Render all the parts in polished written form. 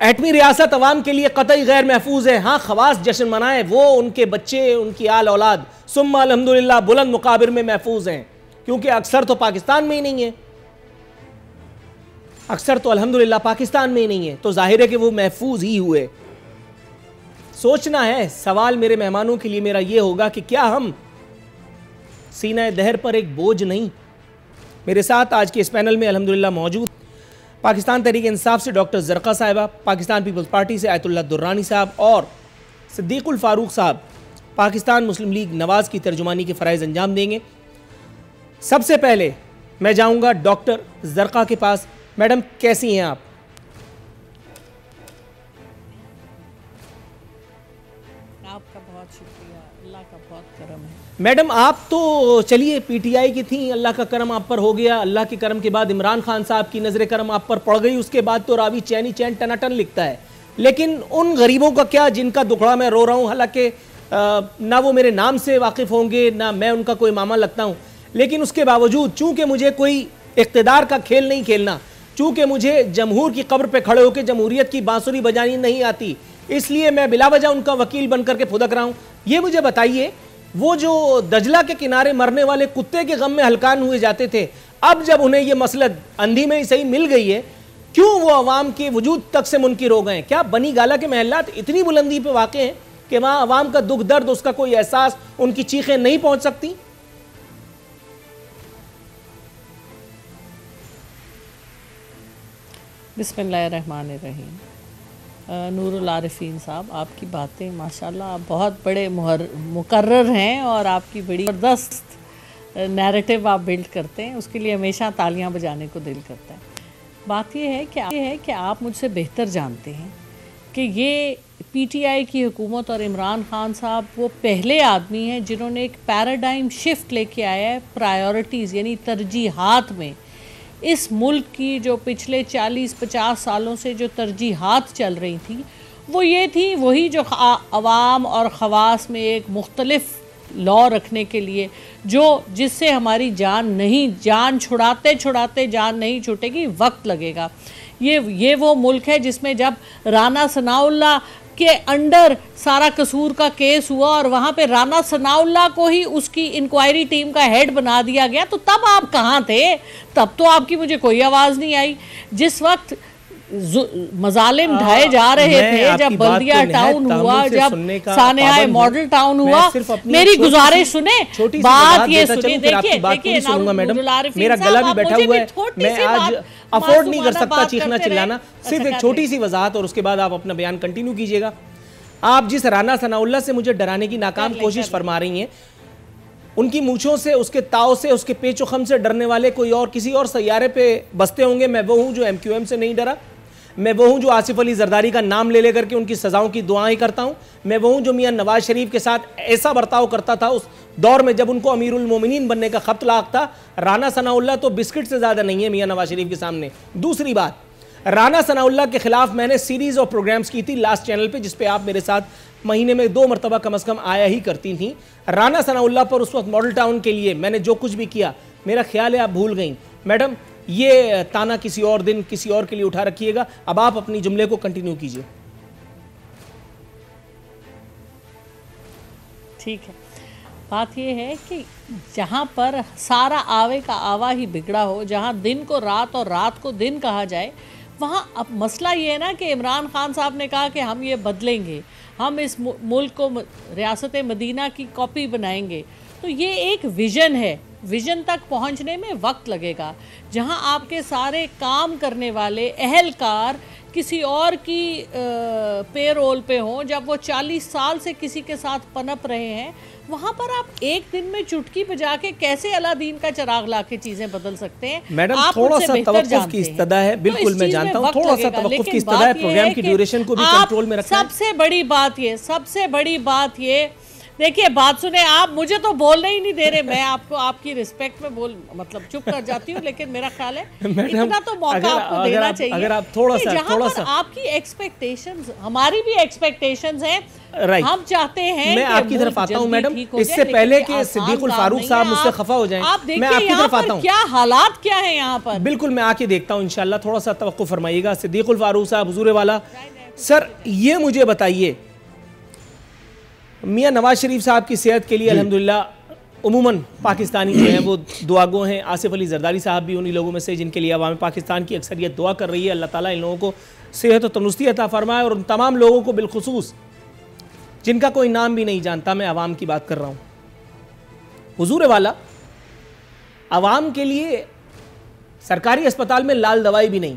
ایٹمی ریاست عوام کے لیے قطعی غیر محفوظ ہے. ہاں خواص جشن منائیں, وہ ان کے بچے, ان کی آل اولاد ثم الحمدللہ بلند مقابر میں محفوظ ہیں, کیونکہ اکثر تو پاکستان میں ہی نہیں ہے, اکثر تو الحمدللہ پاکستان میں ہی نہیں ہے, تو ظاہر ہے کہ وہ محفوظ ہی ہوئے. سوچنا ہے. سوال میرے مہمانوں کے لیے میرا یہ ہوگا کہ کیا ہم سینہ دہر پر ایک بوجھ نہیں؟ میرے ساتھ آج کے اس پینل میں الحمدللہ موجود پاکستان تحریک انصاف سے ڈاکٹر زرقا صاحبہ, پاکستان پیپلز پارٹی سے آیت اللہ درانی صاحب, اور صدیق الفاروق صاحب پاکستان مسلم لیگ نواز کی ترجمانی کے فرائض انجام دیں گے. سب سے پہلے میں جاؤں گا ڈاکٹر زرقا کے پاس. میڈم کیسی ہیں آپ؟ آپ کا بہت شکریہ, اللہ کا بہت کرم ہے. میڈم آپ تو چلیے پی ٹی آئی کی تھیں, اللہ کا کرم آپ پر ہو گیا, اللہ کے کرم کے بعد عمران خان صاحب کی نظر کرم آپ پر پڑ گئی, اس کے بعد تو راوی چینی چین ٹناٹن لکھتا ہے. لیکن ان غریبوں کا کیا جن کا دکھڑا میں رو رہا ہوں, حالانکہ نہ وہ میرے نام سے واقف ہوں گے نہ میں ان کا کوئی ماما لگتا ہوں, لیکن اس کے باوجود چونکہ مجھے کوئی اقتدار کا کھیل نہیں کھیلنا, چونکہ مجھے جمہور کی قبر پہ کھڑے ہو کے جمہوریت کی بانسری بجانی نہیں آتی, اس لیے میں بلا وجہ ان کا وکیل بن کر کے پھدک رہا ہوں. یہ مجھے بتائیے, وہ جو دجلہ کے کنارے مرنے والے کتے کے غم میں ہلکان ہوئے جاتے تھے, اب جب انہیں یہ مسلط اندھی میں ہی صحیح مل گئی ہے, کیوں وہ عوام کے وجود تک سے منکر ہو گئے ہیں؟ کیا بنی گالہ کے محلات اتنی بلندی پہ واقع ہیں کہ وہاں عوام کا دکھ درد, اس کا کوئی احساس, ان کی چیخیں نہیں پہنچ سکتی؟ بسم اللہ الرحمن الرحیم. نور العارفین صاحب, آپ کی باتیں ماشاءاللہ آپ بہت بڑے مقرر ہیں, اور آپ کی بڑی زبردست نیریٹو آپ بلڈ کرتے ہیں, اس کے لیے ہمیشہ تالیاں بجانے کو دل کرتا ہے. بات یہ ہے کہ آپ مجھ سے بہتر جانتے ہیں کہ یہ پی ٹی آئی کی حکومت اور عمران خان صاحب وہ پہلے آدمی ہیں جنہوں نے ایک پیراڈائم شفٹ لے کے آیا ہے پرائیورٹیز یعنی ترجیحات میں. اس ملک کی جو پچھلے 40-50 سالوں سے جو ترجیحات چل رہی تھیں وہ یہ تھی, وہی جو عوام اور خواص میں ایک مختلف لا رکھنے کے لیے, جس سے ہماری جان چھڑاتے جان نہیں چھوٹے گی, وقت لگے گا. یہ وہ ملک ہے جس میں جب رانا ثناء اللہ کے انڈر سارا قصور کا کیس ہوا اور وہاں پہ رانا ثناء اللہ کو ہی اس کی انکوائری ٹیم کا ہیڈ بنا دیا گیا, تو تب آپ کہاں تھے؟ تب تو آپ کی مجھے کوئی آواز نہیں آئی. جس وقت مظالم ڈھائے جا رہے تھے, جب بلدیہ ٹاؤن ہوا, جب سانحہ ماڈل ٹاؤن ہوا, میری گزارش سنیں, بات یہ سنیں. دیکھیے میرا گلا بھی بیٹھا ہوا ہے, میں آج افورڈ نہیں کر سکتا چیخنا چلانا. صرف ایک چھوٹی سی وضاحت اور اس کے بعد آپ اپنا بیان کنٹینیو کیجئے گا. آپ جس رانا ثناء اللہ سے مجھے ڈرانے کی ناکام کوشش فرما رہی ہیں, ان کی مونچھوں سے, اس کے تاؤ سے, اس کے پیچ و خم سے ڈرنے والے کوئی اور کسی اور سیارے پہ بستے ہوں گے. میں وہ ہوں جو ایم کیو ایم سے نہیں ڈرا, میں وہ ہوں جو آصف علی زرداری کا نام لے کر کے ان کی سزاؤں کی دعائیں کرتا ہوں, میں وہ ہوں جو میاں نواز شریف کے ساتھ ایسا برتاؤ کرتا تھا اس دور میں جب ان کو امیر المومنین بننے کا خط لاق تھا. رانا ثناء اللہ تو بسکٹ سے زیادہ نہیں ہے میاں نواز شریف کے سامنے. دوسری بات, رانا ثناء اللہ کے خلاف میں نے سیریز آف پروگرامز کی تھی لاسٹ چینل پہ, جس پہ آپ میرے ساتھ مہینے میں 2 مرتبہ کم از کم آیا ہی کرتی تھیں. رانا ثناء اللہ پر اس وقت ماڈل ٹاؤن کے لیے میں نے جو کچھ بھی کیا, میرا خیال ہے آپ بھول گئیں. میڈم یہ تانا کسی اور دن کسی اور کے لیے اٹھا رکھیے گا. اب آپ اپنی جملے کو کنٹینیو کیجئے. ٹھیک ہے. بات یہ ہے کہ جہاں پر سارا آوے کا آوا ہی بگڑا ہو, جہاں دن کو رات اور رات کو دن کہا جائے, وہاں اب مسئلہ یہ ہے نا کہ عمران خان صاحب نے کہا کہ ہم یہ بدلیں گے, ہم اس ملک کو ریاست مدینہ کی کاپی بنائیں گے. تو یہ ایک ویژن ہے, ویژن تک پہنچنے میں وقت لگے گا. جہاں آپ کے سارے کام کرنے والے اہلکار کسی اور کی پے رول پہ ہوں, جب وہ 40 سال سے کسی کے ساتھ پنپ رہے ہیں, وہاں پر آپ ایک دن میں چٹکی بجا کے کیسے اللہ دین کا چراغ لا کے چیزیں بدل سکتے ہیں؟ میڈم تھوڑا سا توقف کی استدعا ہے, بالکل میں جانتا ہوں, تھوڑا سا توقف کی استدعا ہے, پروگرام کی ڈیوریشن کو بھی کنٹرول میں رکھنا ہے. سب سے بڑی بات یہ دیکھیے بات سنیں آپ، مجھے تو بولنے ہی نہیں دے رہے، میں آپ کو آپ کی رسپیکٹ میں مطلب چپ کر جاتی ہوں، لیکن میرا خیال ہے اتنا تو موقع آپ کو دینا چاہیے اگر آپ تھوڑا سا آپ کی ایکسپیکٹیشنز، ہماری بھی ایکسپیکٹیشنز ہیں، ہم چاہتے ہیں میں آپ کی طرف آتا ہوں میڈم، اس سے پہلے کہ صدیق الفاروق صاحب مجھ سے خفا ہو جائیں، میں آپ کی طرف آتا ہوں، کیا حالات کیا ہیں یہاں پر، بالکل میں آ کے دیکھتا ہوں انشاءاللہ، تھوڑا سا توقع فرمائیے گا۔ صدیق الفاروق صاحب، حضور والا، سر یہ مجھے بتائیے، میاں نواز شریف صاحب کی صحت کے لیے الحمدللہ عموماً پاکستانی جو ہیں وہ دعا گو ہیں، آصف علی زرداری صاحب بھی انہی لوگوں میں سے جن کے لیے عوام پاکستان کی اکثریت دعا کر رہی ہے، اللہ تعالیٰ ان لوگوں کو صحت و تندرستی عطا فرمائے، اور ان تمام لوگوں کو بالخصوص جن کا کوئی نام بھی نہیں جانتا، میں عوام کی بات کر رہا ہوں۔ حضور والا، عوام کے لیے سرکاری اسپتال میں لال دوائی بھی نہیں،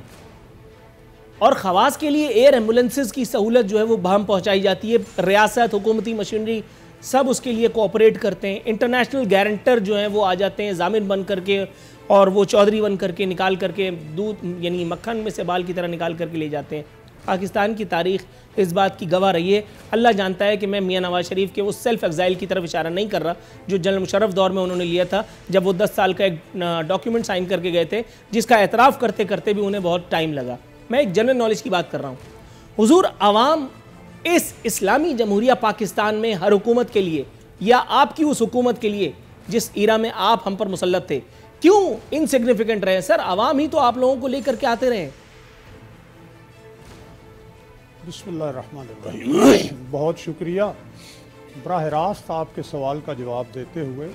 اور خواص کے لیے ایئر ایمبولنسز کی سہولت جو ہے وہ بہم پہنچائی جاتی ہے، ریاست، حکومتی مشینری سب اس کے لیے کوآپریٹ کرتے ہیں، انٹرنیشنل گارنٹر جو ہیں وہ آ جاتے ہیں ضامن بن کر کے، اور وہ چودھری بن کر کے نکال کر کے دودھ یعنی مکھن میں سے بال کی طرح نکال کر کے لے جاتے ہیں۔ پاکستان کی تاریخ اس بات کی گواہ رہی ہے۔ اللہ جانتا ہے کہ میں میاں نواز شریف کے اس سیلف ایگزائل کی طرف اشارہ نہیں کر رہا جو جنرل مشرف دور میں انہوں نے لیا تھا، جب وہ 10 سال کا ایک ڈاکیومنٹ سائن کر کے گئے تھے، جس کا اعتراف کرتے کرتے بھی انہیں بہت ٹائم لگا۔ میں ایک جنرل نالج کی بات کر رہا ہوں۔ حضور، عوام اس اسلامی جمہوریہ پاکستان میں ہر حکومت کے لیے، یا آپ کی اس حکومت کے لیے جس ایرا میں آپ ہم پر مسلط تھے، کیوں انسگنیفیکنٹ رہے؟ سر عوام ہی تو آپ لوگوں کو لے کر کے آتے رہے۔ بسم اللہ الرحمن الرحیم، بہت شکریہ۔ براہ راست آپ کے سوال کا جواب دیتے ہوئے،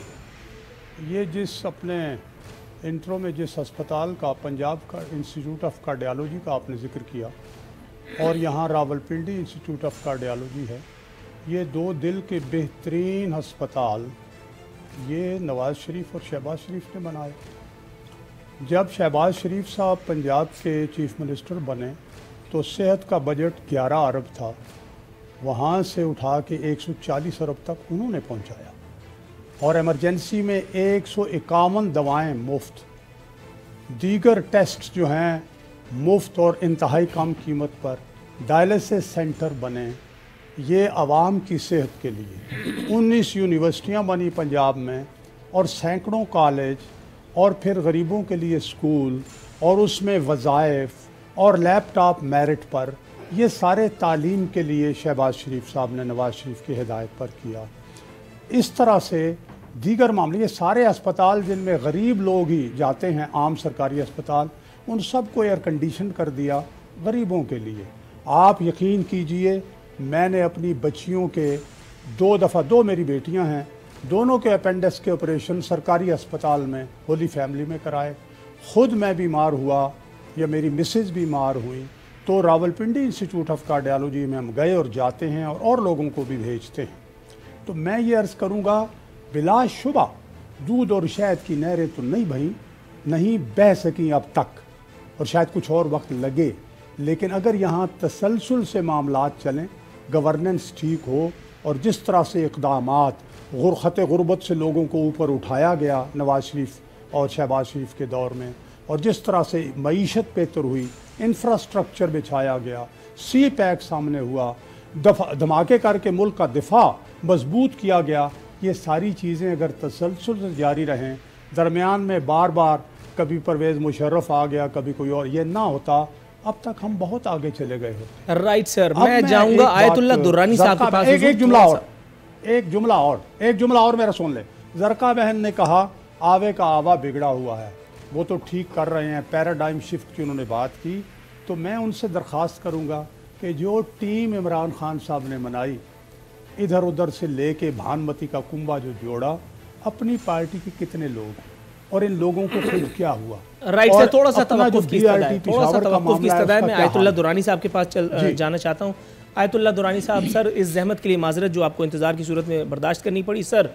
یہ جس اپنے انٹرو میں جس ہسپتال کا، پنجاب کا انسٹیٹیوٹ آف کارڈیالوجی کا آپ نے ذکر کیا، اور یہاں راولپنڈی انسٹیٹیوٹ آف کارڈیالوجی ہے، یہ دو دل کے بہترین ہسپتال یہ نواز شریف اور شہباز شریف نے بنائے۔ جب شہباز شریف صاحب پنجاب کے چیف منسٹر بنے تو صحت کا بجٹ 11 ارب تھا، وہاں سے اٹھا کے 140 ارب تک انہوں نے پہنچایا، اور ایمرجنسی میں 151 دوائیں مفت، دیگر ٹیسٹ جو ہیں مفت اور انتہائی کم قیمت پر، ڈائلسس سینٹر بنے، یہ عوام کی صحت کے لیے 19 یونیورسٹیاں بنی پنجاب میں، اور سینکڑوں کالج، اور پھر غریبوں کے لیے اسکول، اور اس میں وظائف اور لیپ ٹاپ میرٹ پر، یہ سارے تعلیم کے لیے شہباز شریف صاحب نے نواز شریف کی ہدایت پر کیا۔ اس طرح سے دیگر معاملے، یہ سارے اسپتال جن میں غریب لوگ ہی جاتے ہیں، عام سرکاری اسپتال، ان سب کو ایئر کنڈیشن کر دیا غریبوں کے لیے۔ آپ یقین کیجئے، میں نے اپنی بچیوں کے 2 دفعہ، 2 میری بیٹیاں ہیں، دونوں کے اپینڈکس کے آپریشن سرکاری اسپتال میں ہولی فیملی میں کرائے۔ خود میں بیمار ہوا یا میری مسز بیمار ہوئی تو راولپنڈی انسٹیٹیوٹ آف کارڈیالوجی میں ہم گئے اور جاتے ہیں، اور لوگوں کو بھی بھیجتے ہیں۔ تو میں یہ عرض کروں گا، بلا شبہ دودھ اور شہد کی نہریں تو نہیں بہہ سکیں اب تک، اور شاید کچھ اور وقت لگے، لیکن اگر یہاں تسلسل سے معاملات چلیں، گورننس ٹھیک ہو، اور جس طرح سے اقدامات خط غربت سے لوگوں کو اوپر اٹھایا گیا نواز شریف اور شہباز شریف کے دور میں، اور جس طرح سے معیشت بہتر ہوئی، انفراسٹرکچر بچھایا گیا، سی پیک سامنے ہوا، دھماکے کر کے ملک کا دفاع مضبوط کیا گیا، یہ ساری چیزیں اگر تسلسل سے جاری رہیں، درمیان میں بار بار کبھی پرویز مشرف آ گیا، کبھی کوئی اور، یہ نہ ہوتا، اب تک ہم بہت آگے چلے گئے ہوتے۔ رائٹ سر، میں جاؤں گا آیت اللہ درانی صاحب کے پاس۔ ایک جملہ اور میرا سن لے۔ زرقا بہن نے کہا آوے کا آوا بگڑا ہوا ہے، وہ تو ٹھیک کر رہے ہیں، پیراڈائم شفٹ کی انہوں نے بات کی، تو میں ان سے درخواست کروں گا کہ جو ٹیم عمران خان صاحب نے بنائی، ادھر ادھر سے لے کے بھانمتی کا کنبہ جو جوڑا، اپنی پارٹی کے کتنے لوگ ہیں اور ان لوگوں کو خود کیا ہوا۔ رائٹ سے تھوڑا سا توقف کی استدعا میں آیت اللہ درانی صاحب کے پاس جانا چاہتا ہوں۔ آیت اللہ درانی صاحب، سر اس زحمت کے لیے معذرت جو آپ کو انتظار کی صورت میں برداشت کرنی پڑی۔ سر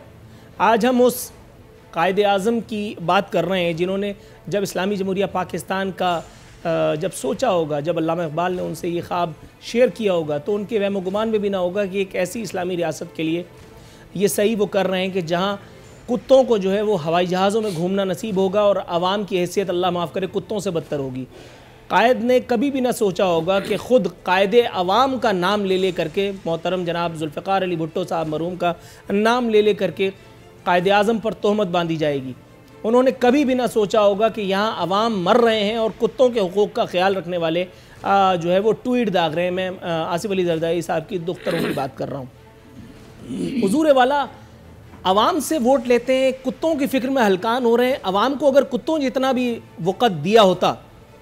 آج ہم اس قائد اعظم کی بات کر رہے ہیں جنہوں نے جب اسلامی جمہوریہ پاکستان کا جب سوچا ہوگا، جب علامہ اقبال نے ان سے یہ خواب شیئر کیا ہوگا، تو ان کے وہم و گمان میں بھی نہ ہوگا کہ ایک ایسی اسلامی ریاست کے لیے یہ صحیح وہ کر رہے ہیں کہ جہاں کتوں کو جو ہے وہ ہوائی جہازوں میں گھومنا نصیب ہوگا اور عوام کی حیثیت اللہ معاف کرے کتوں سے بدتر ہوگی۔ قائد نے کبھی بھی نہ سوچا ہوگا کہ خود قائد عوام کا نام لے لے کر کے، محترم جناب ذوالفقار علی بھٹو صاحب مرحوم کا نام لے لے کر کے قائد اعظم پر تہمت باندھی جائے گی۔ انہوں نے کبھی بھی نہ سوچا ہوگا کہ یہاں عوام مر رہے ہیں اور کتوں کے حقوق کا خیال رکھنے والے جو ہے وہ ٹویٹ داغ رہے ہیں۔ میں آصف علی زرداری صاحب کی دختروں کی بات کر رہا ہوں۔ حضور والا عوام سے ووٹ لیتے ہیں، کتوں کی فکر میں ہلکان ہو رہے ہیں۔ عوام کو اگر کتوں جتنا بھی وقت دیا ہوتا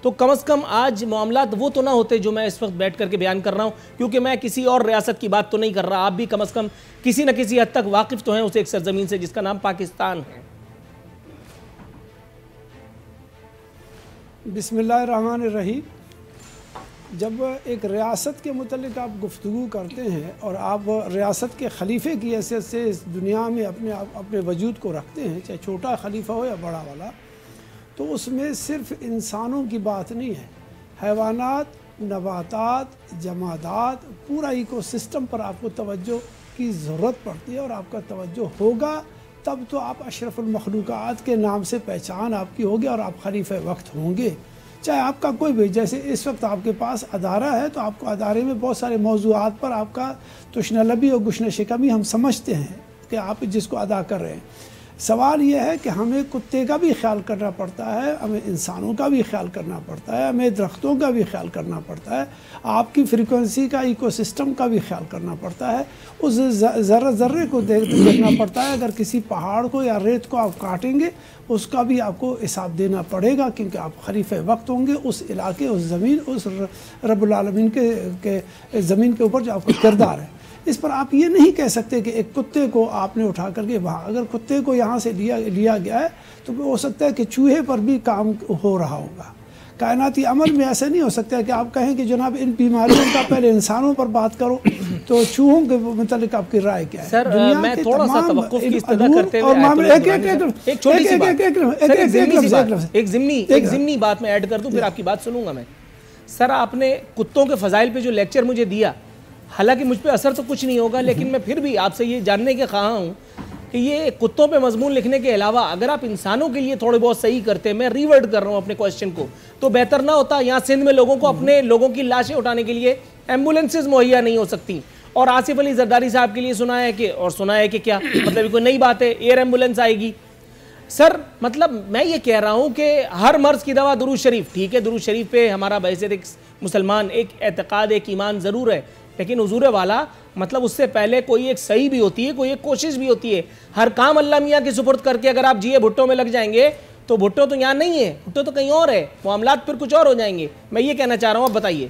تو کم از کم آج معاملات وہ تو نہ ہوتے جو میں اس وقت بیٹھ کر کے بیان کر رہا ہوں، کیونکہ میں کسی اور ریاست کی بات تو نہیں کر رہا۔ آپ بھی کم از کم کسی نہ کسی حد تک واقف تو ہیں اس ایک سرزمین سے جس کا نام پاکستان ہے۔ بسم اللہ الرحمن الرحیم۔ جب ایک ریاست کے متعلق آپ گفتگو کرتے ہیں اور آپ ریاست کے خلیفے کی حیثیت سے اس دنیا میں اپنے وجود کو رکھتے ہیں، چاہے چھوٹا خلیفہ ہو یا بڑا والا، تو اس میں صرف انسانوں کی بات نہیں ہے، حیوانات، نباتات، جمادات، پورا ایکو سسٹم پر آپ کو توجہ کی ضرورت پڑتی ہے، اور آپ کا توجہ ہوگا تب تو آپ اشرف المخلوقات کے نام سے پہچان آپ کی ہوگی اور آپ خلیفہ وقت ہوں گے، چاہے آپ کا کوئی بھی۔ جیسے اس وقت آپ کے پاس ادارہ ہے تو آپ کو ادارے میں بہت سارے موضوعات پر آپ کا تشنہ لبی اور گشنہ شکمی ہم سمجھتے ہیں کہ آپ جس کو ادا کر رہے ہیں۔ سوال یہ ہے کہ ہمیں کتے کا بھی خیال کرنا پڑتا ہے، ہمیں انسانوں کا بھی خیال کرنا پڑتا ہے، ہمیں درختوں کا بھی خیال کرنا پڑتا ہے، آپ کی فریکوینسی کا ایکو سسٹم کا بھی خیال کرنا پڑتا ہے، اس ذرہ ذرے کو دیکھنا پڑتا ہے۔ اگر کسی پہاڑ کو یا ریت کو آپ کاٹیں گے اس کا بھی آپ کو حساب دینا پڑے گا، کیونکہ آپ خلیفہ وقت ہوں گے اس علاقے، اس زمین، اس رب العالمین کے زمین کے اوپر جو آپ کا کردار ہے۔ اس پر آپ یہ نہیں کہہ سکتے کہ ایک کتے کو آپ نے اٹھا کر کے وہاں، اگر کتے کو یہاں سے لیا گیا ہے تو ہو سکتا ہے کہ چوہے پر بھی کام ہو رہا ہوگا۔ کائناتی عمل میں ایسا نہیں ہو سکتا کہ آپ کہیں کہ جناب ان بیماریوں کا پہلے انسانوں پر بات کرو تو چوہوں کے متعلق آپ کی رائے کیا ہے؟ سر میں تھوڑا سا توقف کی استدعا کرتے ہوئے ایک ضمنی بات میں ایڈ کر دوں، پھر آپ کی بات سنوں گا میں۔ سر آپ نے کتوں کے فضائل پہ جو لیکچر مجھے دیا، حالانکہ مجھ پہ اثر تو کچھ نہیں ہوگا، لیکن میں پھر بھی آپ سے یہ جاننے کے خواہاں ہوں کہ یہ کتوں پہ مضمون لکھنے کے علاوہ اگر آپ انسانوں کے لیے تھوڑے بہت صحیح کرتے، میں ریورٹ کر رہا ہوں اپنے کوشچن کو، تو بہتر نہ ہوتا؟ یہاں سندھ میں لوگوں کو اپنے لوگوں کی لاشیں اٹھانے کے لیے ایمبولینسز مہیا نہیں ہو سکتی، اور آصف علی زرداری صاحب کے لیے سنا ہے کہ کیا مطلب کوئی نئی بات ہے، ایئر ایمبولینس آئے گی۔ سر مطلب میں یہ کہہ رہا ہوں کہ ہر مرض کی دوا درود شریف، ٹھیک ہے درود شریف پہ ہمارا بحیثیت ایک مسلمان ایک اعتقاد، ایک ایمان ضرور ہے، لیکن حضور والا مطلب اس سے پہلے کوئی ایک صحیح بھی ہوتی ہے، کوئی ایک کوشش بھی ہوتی ہے۔ ہر کام اللہ میاں کی سپرد کر کے اگر آپ جیے بھٹو میں لگ جائیں گے تو بھٹو تو یہاں نہیں ہے، بھٹو تو کہیں اور ہے، معاملات پھر کچھ اور ہو جائیں گے۔ میں یہ کہنا چاہ رہا ہوں، اب بتائیے۔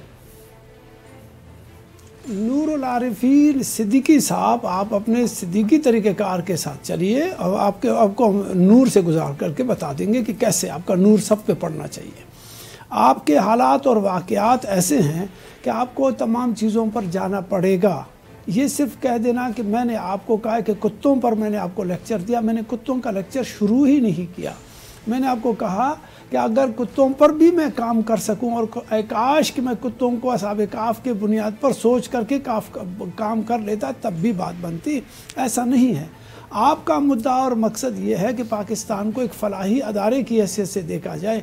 نور العارفین صدیقی صاحب، آپ اپنے صدیقی طریقہ کار کے ساتھ چلیے اور آپ کو ہم نور سے گزار کر کے بتا دیں گے کہ کیسے آپ کا نور سب پہ پڑنا چاہیے۔ آپ کے حالات اور واقعات ایسے ہیں کہ آپ کو تمام چیزوں پر جانا پڑے گا۔ یہ صرف کہہ دینا کہ میں نے آپ کو کہا کہ کتوں پر میں نے آپ کو لیکچر دیا، میں نے کتوں کا لیکچر شروع ہی نہیں کیا۔ میں نے آپ کو کہا کہ اگر کتوں پر بھی میں کام کر سکوں، اور کاش کہ میں کتوں کو اصحاب کہف کے بنیاد پر سوچ کر کے کام کر لیتا تب بھی بات بنتی، ایسا نہیں ہے۔ آپ کا مدعا اور مقصد یہ ہے کہ پاکستان کو ایک فلاحی ادارے کی حیثیت سے دیکھا جائے۔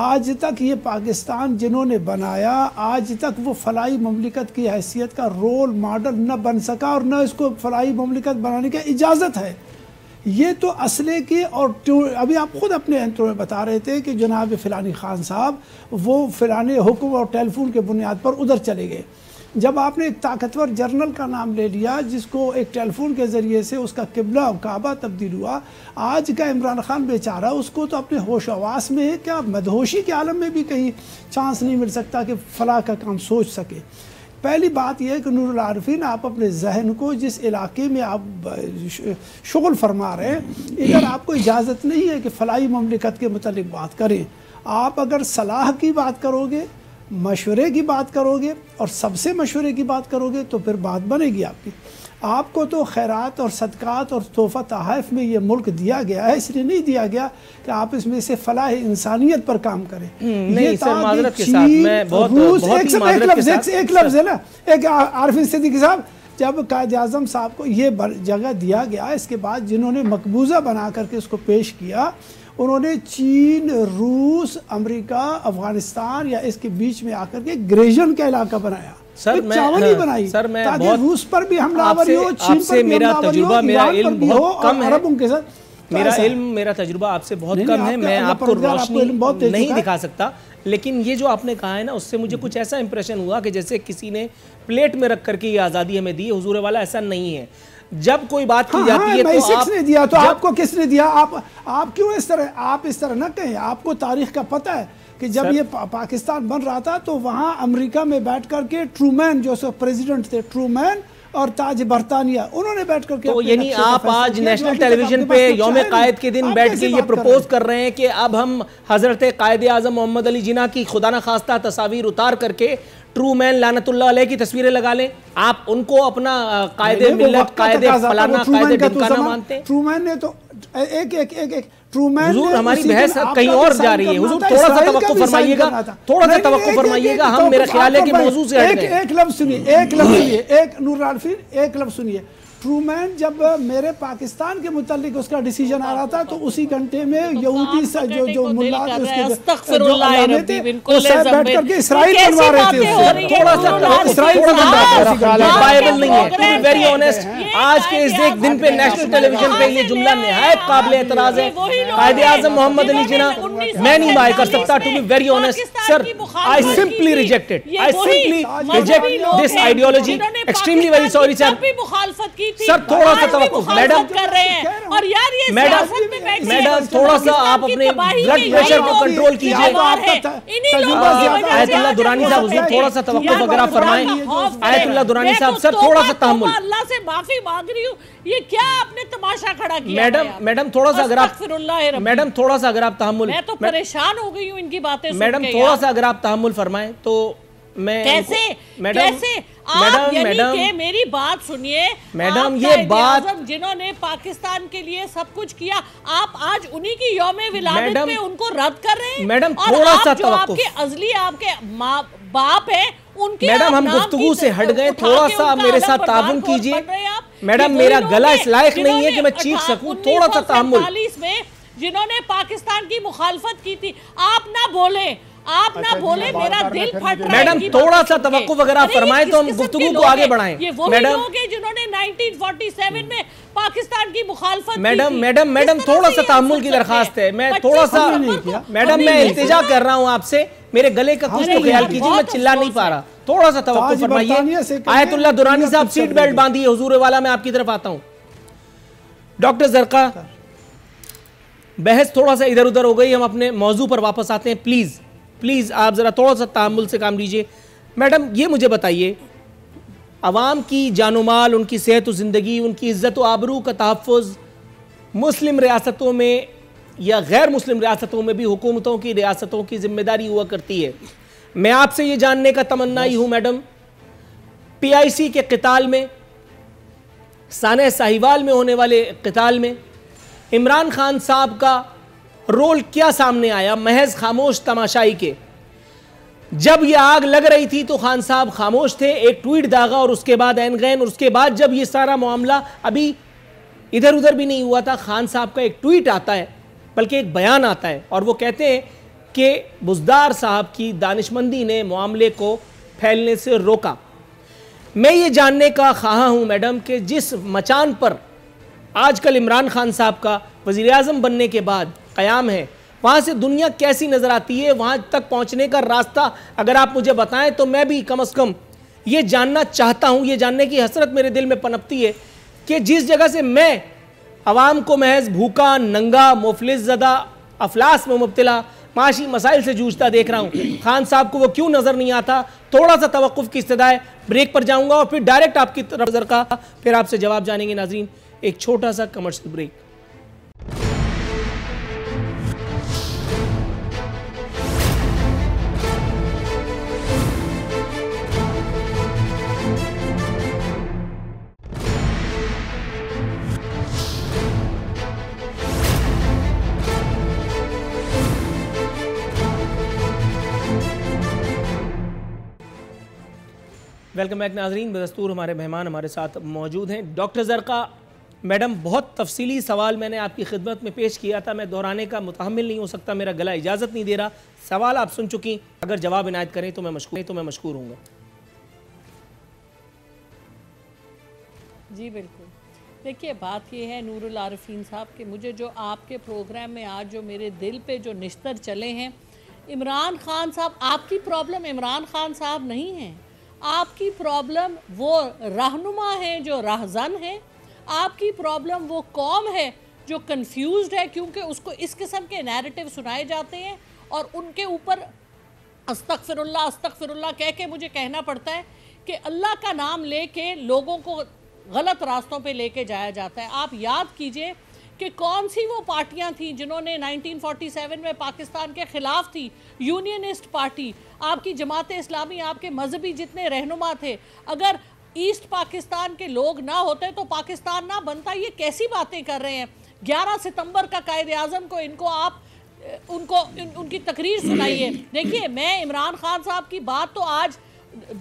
آج تک یہ پاکستان جنہوں نے بنایا، آج تک وہ فلاحی مملکت کی حیثیت کا رول ماڈل نہ بن سکا، اور نہ اس کو فلاحی مملکت بنانے کی اجازت ہے۔ یہ تو اسلحے کی، اور ابھی آپ خود اپنے انٹرو میں بتا رہے تھے کہ جناب فلانی خان صاحب وہ فلانے حکم اور ٹیلی فون کے بنیاد پر ادھر چلے گئے۔ جب آپ نے ایک طاقتور جرنل کا نام لے لیا جس کو ایک ٹیلی فون کے ذریعے سے اس کا قبلہ کعبہ تبدیل ہوا، آج کا عمران خان بیچارہ اس کو تو اپنے ہوش و حواس میں ہے، کیا مدہوشی کے عالم میں بھی کہیں چانس نہیں مل سکتا کہ فلاح کا کام سوچ سکے۔ پہلی بات یہ ہے کہ نور العارفین، آپ اپنے ذہن کو جس علاقے میں آپ شغل فرما رہے ہیں، ادھر آپ کو اجازت نہیں ہے کہ فلاحی مملکت کے متعلق بات کریں۔ آپ اگر صلاح کی بات کرو گے، مشورے کی بات کرو گے، اور سب سے مشورے کی بات کرو گے تو پھر بات بنے گی آپ کی۔ آپ کو تو خیرات اور صدقات اور تحفہ تحائف میں یہ ملک دیا گیا ہے، اس لیے نہیں دیا گیا کہ آپ اس میں سے فلاح انسانیت پر کام کریں۔ نہیں سر، معذرت کے ساتھ میں بہت ایک لفظ ہے نا، ایک عارفین صدیقی صاحب، جب قائد اعظم صاحب کو یہ جگہ دیا گیا، اس کے بعد جنہوں نے مقبوضہ بنا کر کے اس کو پیش کیا، انہوں نے چین، روس، امریکہ، افغانستان یا اس کے بیچ میں آ کر کے گریجن کا علاقہ بنایا. سر چاول ہی بنائی تاکہ روس پر بھی حملہ آوری ہو، چین پر بھی حملہ آوری ہو، ایران پر بھی ہو اور عربوں کے ساتھ. میرا تجربہ آپ سے بہت کم ہے، میں آپ کو روشنی نہیں دکھا سکتا، لیکن یہ جو آپ نے کہا ہے نا اس سے مجھے کچھ ایسا امپریشن ہوا کہ جیسے کسی نے پلیٹ میں رکھ کر کے یہ آزادی ہمیں دی. حضور والا ایسا نہیں ہے. جب کوئی بات کی جاتی ہے تو آپ نے دیا، تو آپ کو کس نے دیا؟ آپ کیوں اس طرح نہ کہیں؟ آپ کو تاریخ کا پتہ ہے کہ جب یہ پاکستان بن رہا تھا تو وہاں امریکہ میں بیٹھ کر کے ٹرومین جو پریزیڈنٹ تھے، ٹرومین اور تاج برطانیہ، انہوں نے بیٹھ کر کے. تو یعنی آپ آج نیشنل ٹیلی ویژن پہ یوم قائد کے دن بیٹھ کے یہ پروپوز کر رہے ہیں کہ اب ہم حضرت قائد اعظم محمد علی جناح کی خدا نخواستہ تصاویر اتار کر کے ٹرو مین لعنت اللہ علیہ کی تصویریں لگا لیں؟ آپ ان کو اپنا قائد ملت، قائد فلانا، قائد ڈمکانا مانتے ہیں؟ ٹرو مین نے تو حضور ہماری بحث کہیں اور جا رہی ہے. حضور تھوڑا سا توقع فرمائیے گا، تھوڑا سا توقع فرمائیے گا. ہم میرا خیال ہے کہ موضوع سے ہٹ گئے. ایک لفظ سنیے، نور العارفین ایک لفظ سنیے. ٹرومین جب میرے پاکستان کے متعلق اس کا ڈیسیجن آ رہا تھا تو اسی گھنٹے میں یہودی سے جو ملا تھے، استغفر اللہ ربی من کل ذنب، بیٹھ کر کے اسرائیل بنوا رہے تھے. تھوڑا سا اسرائیل بائبل نہیں ہے. ٹو بی ویری آنیسٹ، آج کے اس ایک دن پہ نیشنل ٹیلی ویژن پہ یہ جملہ نہایت قابل اعتراض ہے. قائد اعظم محمد علی جناح میں نہیں بائے کر سکتا. To be very honest sir, I simply reject it. I simply reject this ideology. Extremely very sorry sir. سر تھوڑا سا توقف. میڈم تھوڑا سا آپ اپنے بلڈ پریشر کو کنٹرول کیجئے. آیت اللہ دورانی صاحب حضور تھوڑا سا توقف اگر آپ فرمائیں. آیت اللہ دورانی صاحب سر تھوڑا سا تحمل. اللہ سے معافی مانگ رہی ہوں، یہ کیا آپ نے تماشا کھڑا کیا؟ میڈم تھوڑا سا اگر آپ تحمل، میں تو پریشان ہو گئی ہوں ان کی باتیں سن کے. میڈم تھوڑا سا اگر آپ تحمل فرمائیں تو میں کیسے آپ یعنی کہ میری بات سنیے. میڈم یہ بات جنہوں نے پاکستان کے لیے سب کچھ کیا، آپ آج انہی کی یوم ولادت پہ ان کو رد کر رہے ہیں. میڈم تھوڑا سا توقف. آپ کے ازلی آپ کے باپ ہیں ان کے. میڈم ہم گفتگو سے ہٹ گئے، تھوڑا سا میرے ساتھ تعاون کیجئے. میڈم میرا گلا اس لائق نہیں ہے کہ میں چیخ سکوں. تھوڑا سا تحمل. 1947 میں جنہوں نے پاکستان کی مخالفت کی تھی، آپ نہ بولیں، میرا دل پھٹ رہا ہے. میڈم تھوڑا سا توقف اگر آپ فرمائیں تو ہم گفتگو کو آگے بڑھائیں. یہ وہی لوگ ہیں جنہوں نے 1947 میں پاکستان کی مخالفت کی تھی. میڈم تھوڑا سا تحمل کی درخواست ہے. میں تھوڑا سا میڈم میں التجا کر رہا ہوں آپ سے، میرے گلے کا کچھ تو خیال کیجیے، میں چلا نہیں پا رہا. تھوڑا سا توقف فرمائیے. آیت اللہ دورانی صاحب سیٹ بیلٹ باندھیے. حضور والا میں آپ کی طرف آتا ہوں. ڈاکٹر زرقا، بحث تھوڑا سا ادھر ادھر ہو گئی، ہم اپنے موضوع پر واپس آتے ہیں. پلیز آپ ذرا تھوڑا سا تحمل سے کام لیجئے. میڈم یہ مجھے بتائیے، عوام کی جان و مال، ان کی صحت و زندگی، ان کی عزت و آبرو کا تحفظ مسلم ریاستوں میں یا غیر مسلم ریاستوں میں بھی حکومتوں کی، ریاستوں کی ذمہ داری ہوا کرتی ہے. میں آپ سے یہ جاننے کا تمنائی ہوں میڈم، PIC کے قتال میں، سانحہ ساہیوال میں ہونے والے قتال میں عمران خان صاحب کا رول کیا سامنے آیا محض خاموش تماشائی کے؟ جب یہ آگ لگ رہی تھی تو خان صاحب خاموش تھے، ایک ٹویٹ داغا اور اس کے بعد عین غین، اور اس کے بعد جب یہ سارا معاملہ ابھی ادھر ادھر بھی نہیں ہوا تھا، خان صاحب کا ایک ٹویٹ آتا ہے، بلکہ ایک بیان آتا ہے، اور وہ کہتے ہیں کہ بزدار صاحب کی دانشمندی نے معاملے کو پھیلنے سے روکا. میں یہ جاننے کا خواہاں ہوں میڈم کہ جس مچان پر آج کل عمران خان صاحب کا وزیر اعظم بننے کے بعد قیام ہے، وہاں سے دنیا کیسی نظر آتی ہے؟ وہاں تک پہنچنے کا راستہ اگر آپ مجھے بتائیں تو میں بھی کم از کم یہ جاننا چاہتا ہوں. یہ جاننے کی حسرت میرے دل میں پنپتی ہے کہ جس جگہ سے میں عوام کو محض بھوکا، ننگا، مفلس زدہ، افلاس میں مبتلا، معاشی مسائل سے جوجھتا دیکھ رہا ہوں، خان صاحب کو وہ کیوں نظر نہیں آتا؟ تھوڑا سا توقف کی استدعا ہے. بریک پر جاؤں گا اور پھر ڈائریکٹ آپ کی طرف زرقا، پھر آپ سے جواب جانیں گے. ناظرین ایک چھوٹا سا کمرشل بریک. ویلکم بیک ناظرین. بدستور ہمارے مہمان ہمارے ساتھ موجود ہیں. ڈاکٹر زرقا، میڈم بہت تفصیلی سوال میں نے آپ کی خدمت میں پیش کیا تھا، میں دہرانے کا متحمل نہیں ہو سکتا، میرا گلا اجازت نہیں دے رہا. سوال آپ سن چکی، اگر جواب عنایت کریں تو میں مشکور ہوں گا. جی بالکل. دیکھیے بات یہ ہے نور العارفین صاحب کہ مجھے جو آپ کے پروگرام میں آج جو میرے دل پہ جو نشتر چلے ہیں، عمران خان صاحب، آپ کی پرابلم عمران خان صاحب نہیں ہیں، آپ کی پرابلم وہ رہنما ہیں جو راہزن ہیں، آپ کی پرابلم وہ قوم ہے جو کنفیوزڈ ہے، کیونکہ اس کو اس قسم کے نیریٹو سنائے جاتے ہیں اور ان کے اوپر استغفر اللہ کہہ کے مجھے کہنا پڑتا ہے کہ اللہ کا نام لے کے لوگوں کو غلط راستوں پہ لے کے جایا جاتا ہے. آپ یاد کیجئے کہ کون سی وہ پارٹیاں تھیں جنہوں نے 1947 میں پاکستان کے خلاف تھی. یونینسٹ پارٹی، آپ کی جماعت اسلامی، آپ کے مذہبی جتنے رہنما تھے، اگر ایسٹ پاکستان کے لوگ نہ ہوتے تو پاکستان نہ بنتا. یہ کیسی باتیں کر رہے ہیں؟ 11 ستمبر کا قائد اعظم کو ان کی تقریر سنائیے. دیکھیے میں عمران خان صاحب کی بات تو آج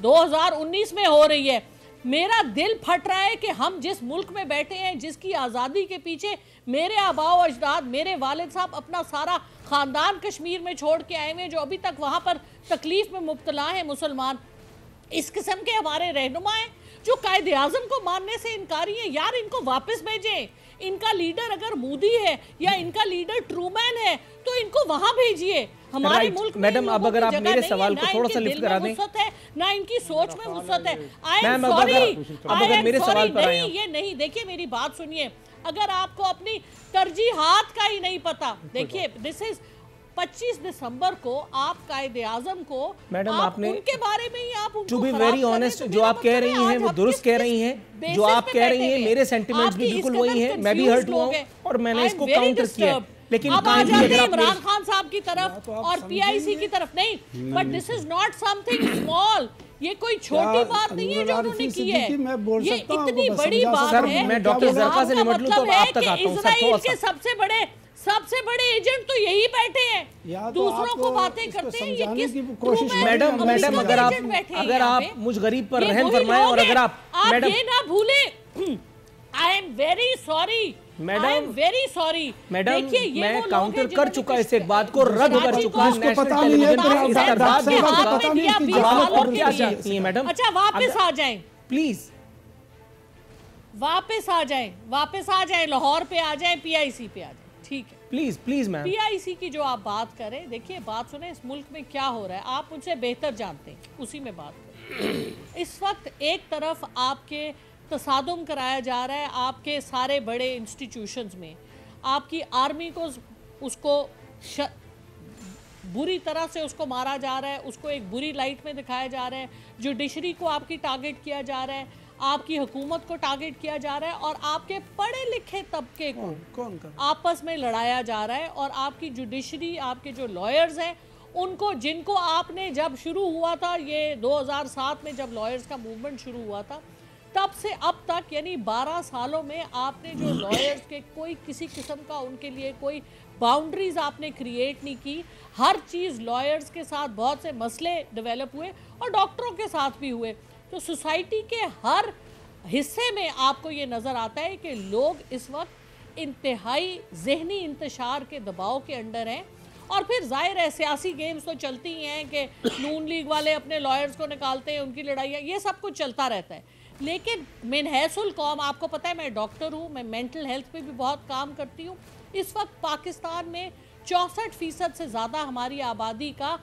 2019 میں ہو رہی ہے، میرا دل پھٹ رہا ہے کہ ہم جس ملک میں بیٹھے ہیں، جس کی آزادی کے پیچھے میرے آباء و اجداد، میرے والد صاحب اپنا سارا خاندان کشمیر میں چھوڑ کے آئے ہوئے، جو ابھی تک وہاں پر تکلیف میں مبتلا ہیں مسلمان، اس قسم کے ہمارے رہنما ہیں جو قائد اعظم کو ماننے سے انکاری ہیں. یار ان کو واپس بھیجیں. ان کا لیڈر اگر مودی ہے یا ان کا لیڈر ٹرومین ہے تو ان کو وہاں بھیجئے. ہمارے ملک میں میڈم اب اگر آپ میرے سوال کو تھوڑا سا لفٹ کرا دیں، نہ ان کی سوچ میں وسعت ہے. میم اب اگر میرے سوال پر آئے. یہ نہیں، دیکھیے میری بات سنیے، اگر آپ کو اپنی ترجیحات کا ہی نہیں پتا، دیکھیے دس از 25 دسمبر کو آپ قائد اعظم کو، میڈم آپ نے ان کے بارے میں ہی آپ ان ٹو کو بی خراب ویری کر رہے آنیسٹ، ہیں. جو آپ کہہ رہی ہیں وہ درست کہہ رہی ہیں، جو آپ کہہ رہی ہیں میرے سینٹیمنٹس بھی بالکل وہی ہیں، میں بھی ہرٹ ہوا ہوں اور میں نے اس کو کاؤنٹر کیا. لیکن اب آ جاتے ہیں عمران خان صاحب کی طرف اور پی آئی سی کی طرف. نہیں، but this is not some thing small. یہ کوئی چھوٹی بات نہیں ہے جو انہوں نے کی ہے، یہ اتنی بڑی بات ہے. میں ڈاکٹر زرقا سے نمٹ لوں تو آپ تک آتا ہوں. اسرائیل کے سب سے بڑے ایجنٹ تو یہی بیٹھے ہیں، دوسروں کو باتیں کرتے ہیں. یہ کس میڈم اگر آپ مجھ غریب پر رحم فرمائیں، اور اگر آپ یہ نہ بھولیں، I am very sorry. Madam دیکھیے یہ میں وہ لوگ کاؤنٹر ہیں کر چکا اس ایک بات کو، رد کر چکا. پتا نہیں ہے اور کیا چاہتی ہیں میڈم؟ اچھا واپس آ جائیں پلیز، واپس آ جائیں لاہور پہ آ جائیں، پی آئی سی پہ آ جائیں. ٹھیک ہے پلیز میم. پی آئی سی کی جو آپ بات کریں، دیکھیے بات سنیں، اس ملک میں کیا ہو رہا ہے آپ مجھ سے بہتر جانتے ہیں، اسی میں بات کریں. اس وقت ایک طرف آپ کے تصادم کرایا جا رہا ہے آپ کے سارے بڑے انسٹیٹیوشنز میں، آپ کی آرمی کو اس کو بری طرح سے اس کو مارا جا رہا ہے، اس کو ایک بری لائٹ میں دکھایا جا رہا ہے، جوڈیشری کو آپ کی ٹارگٹ کیا جا رہا ہے، آپ کی حکومت کو ٹارگٹ کیا جا رہا ہے، اور آپ کے پڑھے لکھے طبقے کو آپس میں لڑایا جا رہا ہے. اور آپ کی جوڈیشری، آپ کے جو لائرز ہیں، ان کو جن کو آپ نے جب شروع ہوا تھا، یہ 2007 میں جب لائرز کا موومنٹ شروع ہوا تھا، تب سے اب تک یعنی 12 سالوں میں آپ نے جو لائرز کے کوئی کسی قسم کا ان کے لیے کوئی باؤنڈریز آپ نے کریٹ نہیں کی. ہر چیز لائرز کے ساتھ بہت سے مسئلے ڈیولپ ہوئے اور ڈاکٹروں کے ساتھ بھی ہوئے. تو سوسائٹی کے ہر حصے میں آپ کو یہ نظر آتا ہے کہ لوگ اس وقت انتہائی ذہنی انتشار کے دباؤ کے انڈر ہیں. اور پھر ظاہر ہے سیاسی گیمز تو چلتی ہی ہیں کہ نون لیگ والے اپنے لائرز کو نکالتے ہیں، ان کی لڑائیاں، یہ سب کچھ چلتا رہتا ہے. لیکن من حیث القوم آپ کو پتہ ہے میں ڈاکٹر ہوں، میں مینٹل ہیلتھ پہ بھی بہت کام کرتی ہوں. اس وقت پاکستان میں 64% سے زیادہ ہماری آبادی کا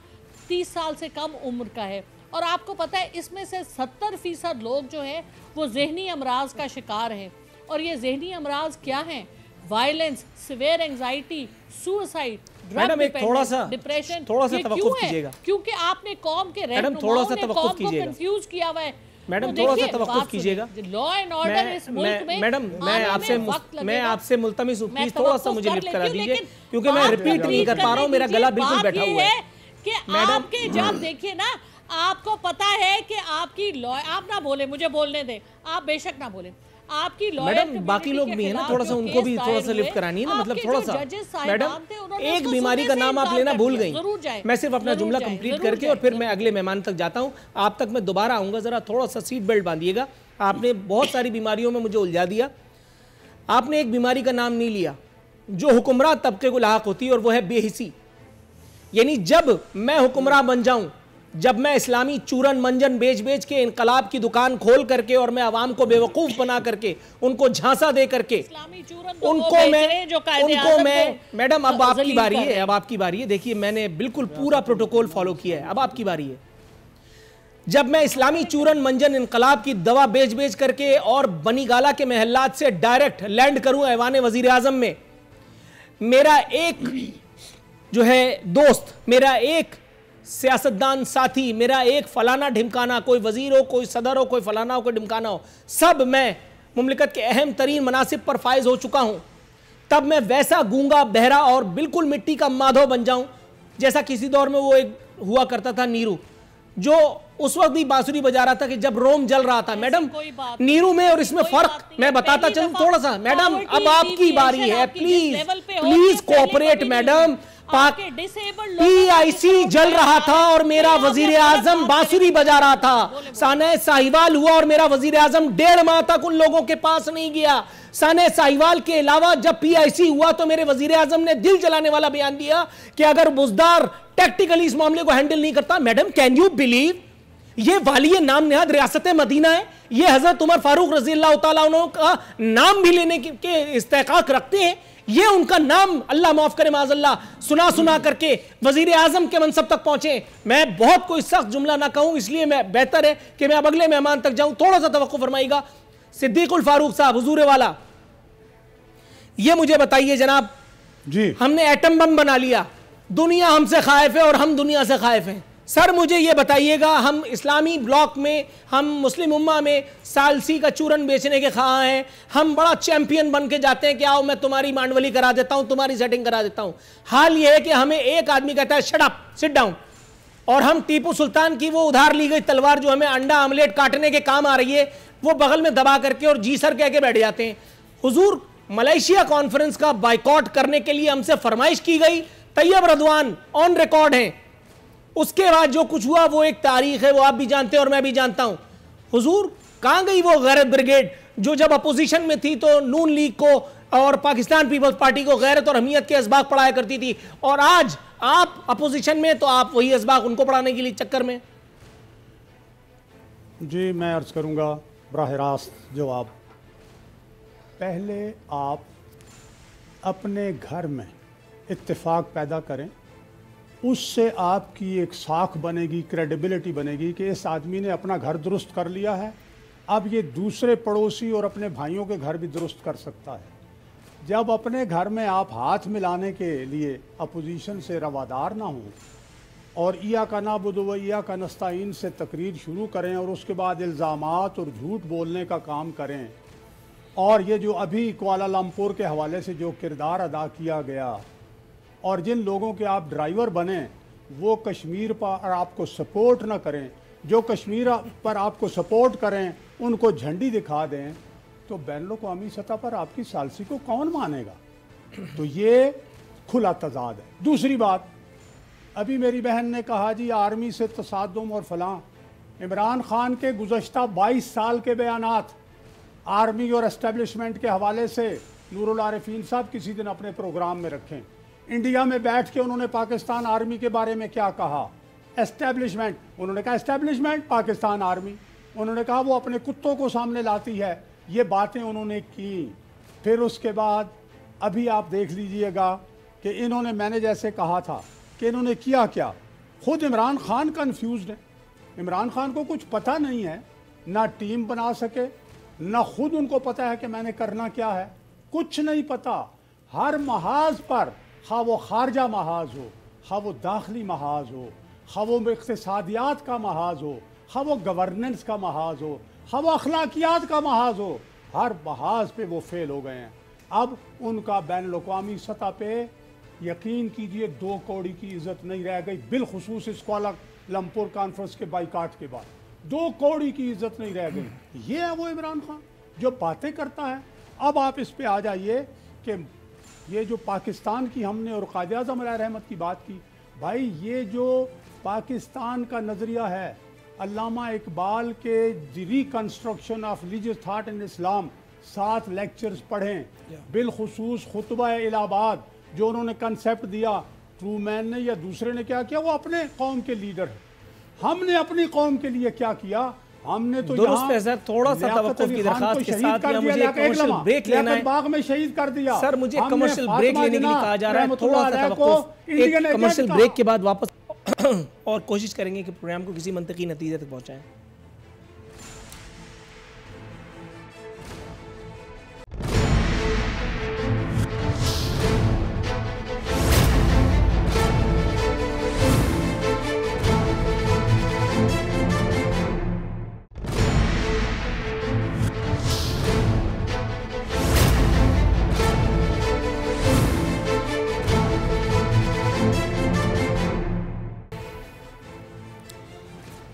30 سال سے کم عمر کا ہے، اور آپ کو پتہ ہے اس میں سے 70% لوگ جو ہیں وہ ذہنی امراض کا شکار ہیں. اور یہ ذہنی امراض کیا ہیں؟ Violence, severe anxiety, suicide, drug dependence, depression. یہ کیوں ہے؟ کیونکہ آپ نے قوم کے رہنماؤں نے قوم کو کنفیوز کیا ہوا ہے. میڈم تھوڑا سا توقف کیجئے گا. لا اینڈ آرڈر اس ملک میں میڈم میں آپ سے ملتمس ہوں، پلیز تھوڑا سا مجھے لفٹ کرا دیجئے، کیونکہ میں ریپیٹ نہیں کر پا رہا ہوں، میرا گلا بالکل بیٹھا ہوا ہے. کہ آپ کے جب دیکھیے نا، آپ کو پتا ہے کہ آپ کی آپ نہ بولیں، مجھے بولنے دیں، آپ بے شک نہ بولیں. آپ کی میڈم باقی لوگ بھی ہیں نا، تھوڑا سا ان کو بھی تھوڑا سا لفٹ کرانی ہے نا، مطلب تھوڑا سا. میڈم ایک بیماری کا نام آپ لینا بھول گئیں. میں صرف اپنا جملہ کمپلیٹ کر کے اور پھر میں اگلے مہمان تک جاتا ہوں. آپ تک میں دوبارہ آؤں گا، ذرا تھوڑا سا سیٹ بیلٹ باندھیے گا. آپ نے بہت ساری بیماریوں میں مجھے الجھا دیا. آپ نے ایک بیماری کا نام نہیں لیا جو حکمراں طبقے کو لاحق ہوتی ہے، اور وہ ہے بے حسی. یعنی جب میں حکمراں بن جاؤں، جب میں اسلامی چورن منجن بیچ کے انقلاب کی دکان کھول کر کے اور میں عوام کو بے وقوف بنا کر کے ان کو جھانسا دے کر کے ان کو میں میڈم اب آپ کی باری ہے، اب آپ کی باری ہے. دیکھیے میں نے بالکل پورا پروٹوکول فالو کیا ہے، اب آپ کی باری ہے. جب میں اسلامی چورن منجن انقلاب کی دوا بیچ کر کے اور بنی گالا کے محلات سے ڈائریکٹ لینڈ کروں ایوان وزیر اعظم میں، میرا ایک جو ہے دوست، میرا ایک سیاستدان ساتھی، میرا ایک فلانا ڈھمکانا، کوئی وزیر ہو، کوئی صدر ہو، کوئی فلانا ہو، کوئی ڈھمکانا ہو، سب میں مملکت کے اہم ترین مناصب پر فائز ہو چکا ہوں، تب میں ویسا گونگا بہرا اور بالکل مٹی کا مادھو بن جاؤں جیسا کسی دور میں وہ ایک ہوا کرتا تھا نیرو، جو اس وقت بھی بانسری بجا رہا تھا کہ جب روم جل رہا تھا. میڈم نیرو میں اور اس میں فرق میں بتاتا چلوں تھوڑا سا. میڈم اب آپ کی باری ہے، پلیز کوآپریٹ میڈم. پی آئی سی جل رہا تھا اور میرا وزیر اعظم بانسری بجا رہا تھا. سانحہ ساہیوال ہوا اور میرا وزیر اعظم 1.5 ماہ تک ان لوگوں کے پاس نہیں گیا. سانحہ ساہیوال کے علاوہ جب پی آئی سی ہوا تو میرے وزیر اعظم نے دل جلانے والا بیان دیا کہ اگر بزدار ٹیکٹیکلی اس معاملے کو ہینڈل نہیں کرتا. میڈم کین یو بلیو یہ والی نام نہاد ریاست مدینہ ہے، یہ حضرت عمر فاروق رضی اللہ تعالیٰ عنہ کا نام بھی لینے کے استحقاق رکھتے ہیں. یہ ان کا نام اللہ معاف کرے معاذ اللہ سنا کر کے وزیر اعظم کے منصب تک پہنچے. میں بہت کوئی سخت جملہ نہ کہوں، اس لیے میں بہتر ہے کہ میں اب اگلے مہمان تک جاؤں. تھوڑا سا توقع فرمائیے گا. صدیق الفاروق صاحب حضور والا، یہ مجھے بتائیے جناب، جی ہم نے ایٹم بم بنا لیا، دنیا ہم سے خائف ہے اور ہم دنیا سے خائف ہیں. سر مجھے یہ بتائیے گا، ہم اسلامی بلاک میں، ہم مسلم امہ میں سالسی کا چورن بیچنے کے خواہاں ہیں، ہم بڑا چیمپئن بن کے جاتے ہیں کہ آؤ میں تمہاری مانڈولی کرا دیتا ہوں، تمہاری سیٹنگ کرا دیتا ہوں. حال یہ ہے کہ ہمیں ایک آدمی کہتا ہے شٹ اپ، سٹ ڈاؤن، اور ہم ٹیپو سلطان کی وہ ادھار لی گئی تلوار جو ہمیں انڈا آملیٹ کاٹنے کے کام آ رہی ہے وہ بغل میں دبا کر کے اور جی سر کہہ کے بیٹھ جاتے ہیں. حضور ملائیشیا کانفرنس کا بائیکاٹ کرنے کے لیے ہم سے فرمائش کی گئی، طیب رضوان آن ریکارڈ ہیں. اس کے بعد جو کچھ ہوا وہ ایک تاریخ ہے، وہ آپ بھی جانتے ہیں اور میں بھی جانتا ہوں. حضور کہاں گئی وہ غیرت بریگیڈ جو جب اپوزیشن میں تھی تو نون لیگ کو اور پاکستان پیپلز پارٹی کو غیرت اور حمیت کے اسباق پڑھایا کرتی تھی، اور آج آپ اپوزیشن میں تو آپ وہی اسباق ان کو پڑھانے کے لیے چکر میں. جی میں عرض کروں گا براہ راست جواب. پہلے آپ اپنے گھر میں اتفاق پیدا کریں، اس سے آپ کی ایک ساکھ بنے گی، کریڈیبلٹی بنے گی کہ اس آدمی نے اپنا گھر درست کر لیا ہے، اب یہ دوسرے پڑوسی اور اپنے بھائیوں کے گھر بھی درست کر سکتا ہے. جب اپنے گھر میں آپ ہاتھ ملانے کے لیے اپوزیشن سے روادار نہ ہوں اور ایاک نعبد و ایاک نستعین سے تقریر شروع کریں اور اس کے بعد الزامات اور جھوٹ بولنے کا کام کریں، اور یہ جو ابھی کوالالمپور کے حوالے سے جو کردار ادا کیا گیا اور جن لوگوں کے آپ ڈرائیور بنیں وہ کشمیر پر آپ کو سپورٹ نہ کریں، جو کشمیر پر آپ کو سپورٹ کریں ان کو جھنڈی دکھا دیں، تو بین الاقوامی سطح پر آپ کی ثالثی کو کون مانے گا؟ تو یہ کھلا تضاد ہے. دوسری بات، ابھی میری بہن نے کہا جی آرمی سے تصادم اور فلاں. عمران خان کے گزشتہ 22 سال کے بیانات آرمی اور اسٹیبلشمنٹ کے حوالے سے نور العارفین صاحب کسی دن اپنے پروگرام میں رکھیں. انڈیا میں بیٹھ کے انہوں نے پاکستان آرمی کے بارے میں کیا کہا؟ اسٹیبلشمنٹ، انہوں نے کہا اسٹیبلشمنٹ پاکستان آرمی، انہوں نے کہا وہ اپنے کتوں کو سامنے لاتی ہے، یہ باتیں انہوں نے کی. پھر اس کے بعد ابھی آپ دیکھ لیجئے گا کہ انہوں نے، میں نے جیسے کہا تھا کہ انہوں نے کیا کیا. خود عمران خان کنفیوزڈ ہے، عمران خان کو کچھ پتہ نہیں ہے، نہ ٹیم بنا سکے، نہ خود ان کو پتہ ہے کہ میں نے کرنا کیا ہے، کچھ نہیں پتہ. ہر محاذ پر، خواہ وہ خارجہ محاذ ہو، خواہ وہ داخلی محاذ ہو، خواہ وہ اقتصادیات کا محاذ ہو، خواہ وہ گورننس کا محاذ ہو، خواہ وہ اخلاقیات کا محاذ ہو، ہر محاذ پہ وہ فیل ہو گئے ہیں. اب ان کا بین الاقوامی سطح پہ یقین کیجئے 2 کوڑی کی عزت نہیں رہ گئی، بالخصوص اس کوالالمپور کانفرنس کے بائیکاٹ کے بعد 2 کوڑی کی عزت نہیں رہ گئی. یہ ہے وہ عمران خان جو باتیں کرتا ہے. اب آپ اس پہ آ جائیے کہ یہ جو پاکستان کی ہم نے اور قائد اعظم علیہ رحمت کی بات کی، بھائی یہ جو پاکستان کا نظریہ ہے، علامہ اقبال کے the reconstruction of religious thought in Islam 7 lectures پڑھیں، بالخصوص خطبہ الہ آباد جو انہوں نے کنسیپٹ دیا، ٹرومین نے یا دوسرے نے کیا کیا، وہ اپنے قوم کے لیڈر ہیں. ہم نے اپنی قوم کے لیے کیا کیا؟ ہم نے تو درست ہے سر، تھوڑا سا توقف کی درخواست کے ساتھ یا مجھے کمرشل بریک لینا ہے. باغ میں شہید کر دیا سر مجھے کمرشل بریک لینے کے لیے کہا جا رہا ہے، تھوڑا سا توقف، ایک کمرشل بریک کے بعد واپس اور کوشش کریں گے کہ پروگرام کو کسی منطقی نتیجے تک پہنچائیں.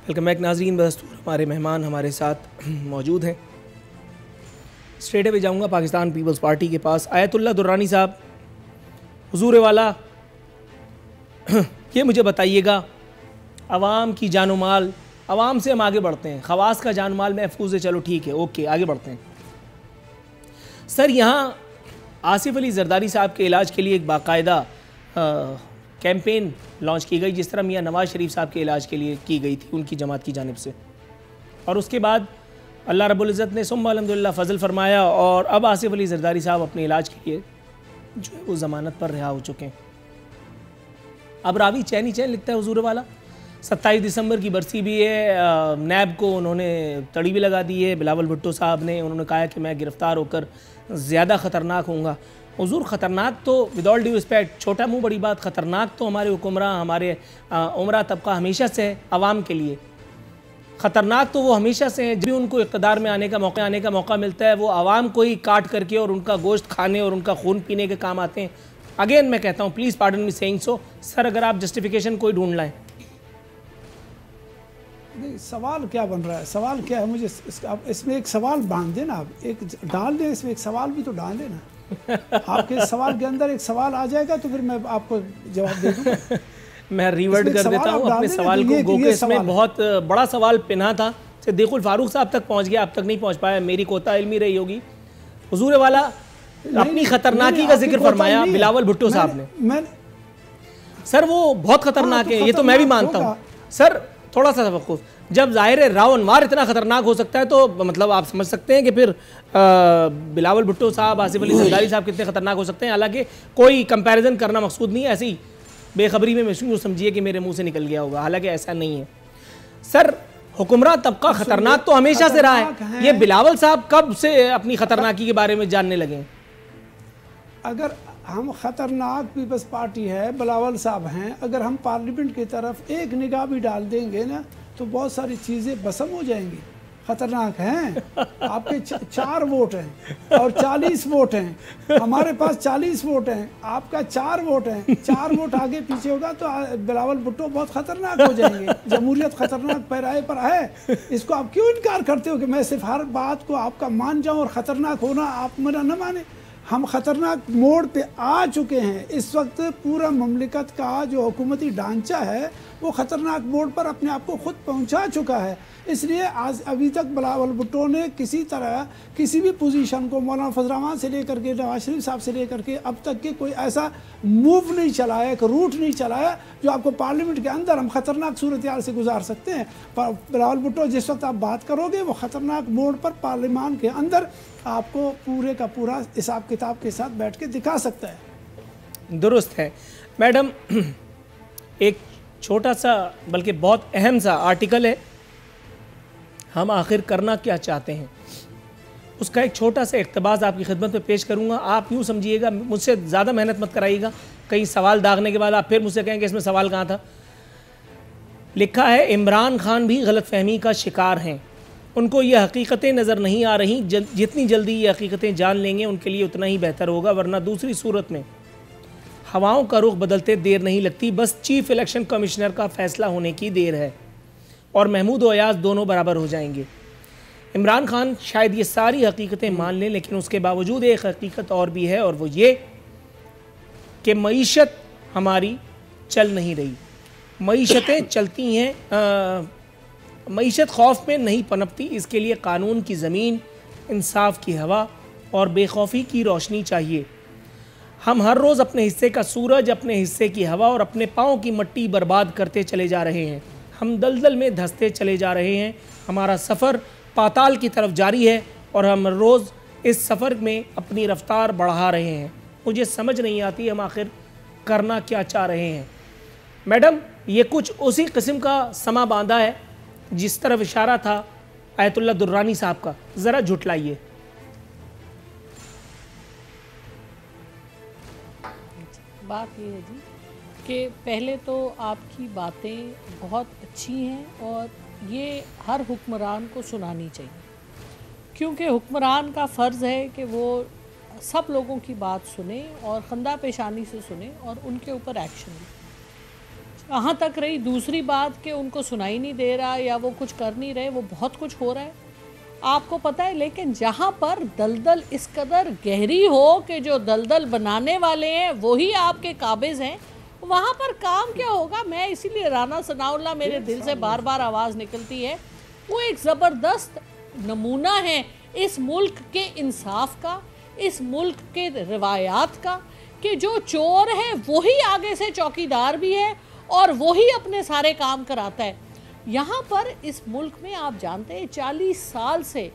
ویلکم بیک ناظرین. بدستور ہمارے مہمان ہمارے ساتھ موجود ہیں. اسٹریٹ اوے جاؤں گا پاکستان پیپلز پارٹی کے پاس. آیت اللہ درانی صاحب، حضور والا، یہ مجھے بتائیے گا، عوام کی جان و مال، عوام سے ہم آگے بڑھتے ہیں، خواص کا جان و مال محفوظ ہے، چلو ٹھیک ہے، اوکے آگے بڑھتے ہیں. سر یہاں آصف علی زرداری صاحب کے علاج کے لیے ایک باقاعدہ کیمپین لانچ کی گئی، جس طرح میاں نواز شریف صاحب کے علاج کے لیے کی گئی تھی ان کی جماعت کی جانب سے، اور اس کے بعد اللہ رب العزت نے ثم الحمدللہ فضل فرمایا اور اب آصف علی زرداری صاحب اپنے علاج کے لیے جو ہے وہ ضمانت پر رہا ہو چکے ہیں. اب راوی چین ہی چین لکھتا ہے حضور والا. 27 دسمبر کی برسی بھی ہے، نیب کو انہوں نے تڑی بھی لگا دی ہے. بلاول بھٹو صاحب نے انہوں نے کہا کہ میں گرفتار ہو کر زیادہ خطرناک ہوں گا. حضور خطرناک تو ود آل ڈیو رسپیکٹ، چھوٹا منہ بڑی بات، خطرناک تو ہمارے حکمراں، ہمارے عمرہ طبقہ ہمیشہ سے ہے عوام کے لیے. خطرناک تو وہ ہمیشہ سے ہیں، جب بھی ان کو اقتدار میں آنے کا موقع ملتا ہے وہ عوام کو ہی کاٹ کر کے اور ان کا گوشت کھانے اور ان کا خون پینے کے کام آتے ہیں. اگین میں کہتا ہوں پلیز پارڈن می سیئنگ سو. سر اگر آپ جسٹیفیکیشن کوئی ڈھونڈ لائیں. سوال کیا بن رہا ہے؟ سوال کیا ہے؟ مجھے اس میں ایک سوال باندھ دیں نا، آپ ایک ڈال دیں، اس میں ایک سوال بھی تو ڈال دیں نا. آپ کے سوال کے اندر ایک سوال آ جائے گا تو پھر میں آپ کو جواب دے دوں. میں ریورٹ کر دیتا ہوں اپنے سوال کو، گو کہ اس میں بہت بڑا سوال پنہا تھا. صدیق الفاروق صاحب تک پہنچ گیا، اب تک نہیں پہنچ پایا، میری کوتا علمی رہی ہوگی. حضور والا اپنی خطرناکی کا ذکر فرمایا بلاول بھٹو صاحب نے. سر وہ بہت خطرناک ہے، یہ تو میں بھی مانتا ہوں. سر تھوڑا سا توقف، جب ظاہر راو انوار اتنا خطرناک ہو سکتا ہے تو مطلب آپ سمجھ سکتے ہیں کہ پھر بلاول بھٹو صاحب، آصف علی زرداری صاحب کتنے خطرناک ہو سکتے ہیں. حالانکہ کوئی کمپیریزن کرنا مقصود نہیں ہے، ایسی بے خبری میں یوں سمجھیے کہ میرے منہ سے نکل گیا ہوگا، حالانکہ ایسا نہیں ہے. سر حکمراں طبقہ خطرناک تو ہمیشہ سے رہا ہے، یہ بلاول صاحب کب سے اپنی خطرناکی کے بارے میں جاننے لگے ہیں؟ اگر ہم خطرناک پیپلز پارٹی ہے، بلاول صاحب ہیں، اگر ہم پارلیمنٹ کی طرف ایک نگاہ بھی ڈال دیں گے نا تو بہت ساری چیزیں بسم ہو جائیں گی. خطرناک ہیں، آپ کے 4 ووٹ ہیں اور 40 ووٹ ہیں، ہمارے پاس 40 ووٹ ہیں، آپ کا 4 ووٹ ہیں، 4 ووٹ آگے پیچھے ہوگا تو بلاول بھٹو بہت خطرناک ہو جائیں گے. جمہوریت خطرناک پیرائے پر ہے، اس کو آپ کیوں انکار کرتے ہو کہ میں صرف ہر بات کو آپ کا مان جاؤں اور خطرناک ہونا آپ میرا نہ مانیں؟ ہم خطرناک موڑ پہ آ چکے ہیں. اس وقت پورا مملکت کا جو حکومتی ڈھانچہ ہے وہ خطرناک موڑ پر اپنے آپ کو خود پہنچا چکا ہے. اس لیے ابھی تک بلاول بھٹو نے کسی طرح کسی بھی پوزیشن کو مولانا فضل الرحمان سے لے کر کے نواز شریف صاحب سے لے کر کے اب تک کے کوئی ایسا موو نہیں چلایا، ایک روٹ نہیں چلایا جو آپ کو پارلیمنٹ کے اندر ہم خطرناک صورتحال سے گزار سکتے ہیں. بلاول بھٹو جس وقت آپ بات کرو گے وہ خطرناک موڑ پر پارلیمان کے اندر آپ کو پورے کا پورا حساب کتاب کے ساتھ بیٹھ کے دکھا سکتا ہے. درست ہے. میڈم ایک چھوٹا سا بلکہ بہت اہم سا آرٹیکل ہے، ہم آخر کرنا کیا چاہتے ہیں، اس کا ایک چھوٹا سا اقتباس آپ کی خدمت میں پیش کروں گا. آپ یوں سمجھیے گا، مجھ سے زیادہ محنت مت کرائیے گا، کہیں سوال داغنے کے بعد آپ پھر مجھ سے کہیں کہ اس میں سوال کہاں تھا. لکھا ہے عمران خان بھی غلط فہمی کا شکار ہیں، ان کو یہ حقیقتیں نظر نہیں آ رہی، جتنی جلدی یہ حقیقتیں جان لیں گے ان کے لیے اتنا ہی بہتر ہوگا، ورنہ دوسری صورت میں ہواؤں کا رخ بدلتے دیر نہیں لگتی، بس چیف الیکشن کمشنر کا فیصلہ ہونے کی دیر ہے اور محمود و ایاز دونوں برابر ہو جائیں گے. عمران خان شاید یہ ساری حقیقتیں مان لیں، لیکن اس کے باوجود ایک حقیقت اور بھی ہے، اور وہ یہ کہ معیشت ہماری چل نہیں رہی. معیشتیں چلتی ہیں، معیشت خوف میں نہیں پنپتی، اس کے لیے قانون کی زمین، انصاف کی ہوا اور بے خوفی کی روشنی چاہیے۔ ہم ہر روز اپنے حصے کا سورج، اپنے حصے کی ہوا اور اپنے پاؤں کی مٹی برباد کرتے چلے جا رہے ہیں۔ ہم دلدل میں دھستے چلے جا رہے ہیں۔ ہمارا سفر پاتال کی طرف جاری ہے اور ہم روز اس سفر میں اپنی رفتار بڑھا رہے ہیں۔ مجھے سمجھ نہیں آتی ہم آخر کرنا کیا چاہ رہے ہیں۔ میڈم، یہ کچھ اسی قسم کا سما باندھا ہے جس طرف اشارہ تھا آیت اللہ درانی صاحب کا، ذرا جھٹلائیے۔ بات یہ ہے جی کہ پہلے تو آپ کی باتیں بہت اچھی ہیں اور یہ ہر حکمران کو سنانی چاہیے، کیونکہ حکمران کا فرض ہے کہ وہ سب لوگوں کی بات سنیں اور خندہ پیشانی سے سنیں اور ان کے اوپر ایکشن لیں۔ کہاں تک رہی دوسری بات کہ ان کو سنائی نہیں دے رہا یا وہ کچھ کر نہیں رہے، وہ بہت کچھ ہو رہا ہے آپ کو پتہ ہے، لیکن جہاں پر دلدل اس قدر گہری ہو کہ جو دلدل بنانے والے ہیں وہی آپ کے قابض ہیں، وہاں پر کام کیا ہوگا؟ میں اسی لیے رانا ثناء اللہ میرے دل سے بار بار آواز نکلتی ہے، وہ ایک زبردست نمونہ ہے اس ملک کے انصاف کا، اس ملک کے روایات کا، کہ جو چور ہے وہی آگے سے چوکیدار بھی ہے اور وہی اپنے سارے کام کراتا ہے۔ یہاں پر اس ملک میں آپ جانتے ہیں 40 سال سے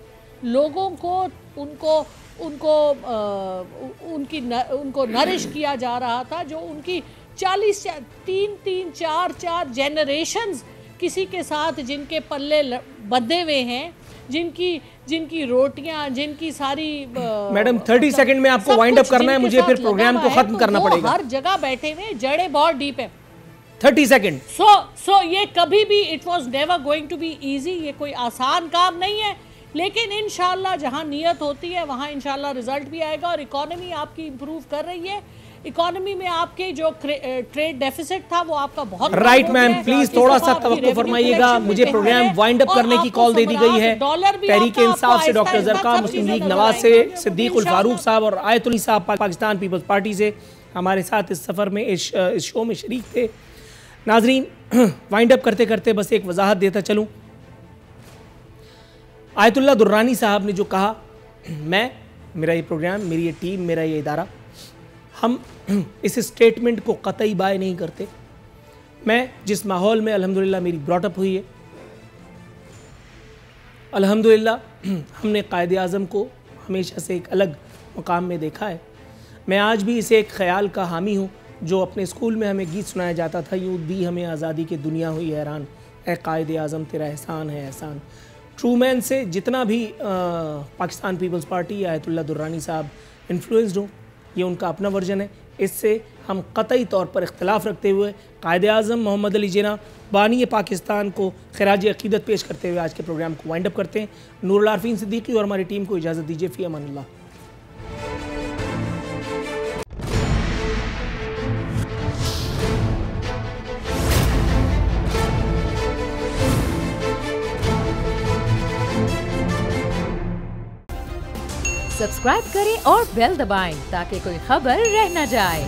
لوگوں کو ان کو نرش کیا جا رہا تھا، جو ان کی 3 4 جنریشنز کسی کے ساتھ جن کے پلے بدھے ہوئے ہیں، جن کی روٹیاں، جن کی ساری میڈم 30 سیکنڈ میں آپ کو وائنڈ اپ کرنا ہے، مجھے پھر پروگرام کو ختم کرنا پڑے گا۔ ہر جگہ بیٹھے ہوئے، جڑیں بہت ڈیپ ہیں۔ 30 سیکنڈ۔ سو یہ کبھی بھی it was never going to be easy، یہ کوئی آسان کام نہیں ہے، لیکن انشاءاللہ جہاں نیت ہوتی ہے وہاں انشاءاللہ رزلٹ بھی آئے گا۔ اور اکانومی آپ کی امپروو کر رہی ہے، اکانومی میں آپ کے جو ٹریڈ ڈیفیسٹ تھا وہ آپ کا بہت رائٹ میم، پلیز تھوڑا سا توقع فرمائیے گا، مجھے پروگرام وائنڈ اپ کرنے کی کال دے دی گئی ہے۔ تحریک انصاف سے ڈاکٹر زرقاء، مسلم لیگ نواز سے صدیق الفاروق صاحب اور آیت اللہ صاحب پاکستان پیپلز پارٹی سے ہمارے ساتھ اس سفر میں اس شو میں شریک تھے۔ ناظرین، وائنڈ اپ کرتے کرتے بس ایک وضاحت دیتا چلوں۔ آیت اللہ درانی صاحب نے جو کہا، میرا یہ پروگرام، میری یہ ٹیم، میرا یہ ادارہ، ہم اس اسٹیٹمنٹ کو قطعی بائے نہیں کرتے۔ میں جس ماحول میں الحمدللہ میری براٹ اپ ہوئی ہے، الحمدللہ ہم نے قائد اعظم کو ہمیشہ سے ایک الگ مقام میں دیکھا ہے۔ میں آج بھی اسے ایک خیال کا حامی ہوں جو اپنے اسکول میں ہمیں گیت سنایا جاتا تھا، یوں دی ہمیں آزادی کے دنیا ہوئی حیران، اے قائد اعظم تیرا احسان ہے احسان۔ ٹرومین سے جتنا بھی پاکستان پیپلز پارٹی یا آیت اللہ درانی صاحب انفلوئنسڈ ہوں، یہ ان کا اپنا ورژن ہے۔ اس سے ہم قطعی طور پر اختلاف رکھتے ہوئے قائد اعظم محمد علی جناح بانی پاکستان کو خراج عقیدت پیش کرتے ہوئے آج کے پروگرام کو وائنڈ اپ کرتے ہیں۔ نور العارفین صدیقی اور ہماری ٹیم کو اجازت دیجیے، فی امان اللہ۔ سبسکرائب کریں اور بیل دبائیں تاکہ کوئی خبر رہ نہ جائے۔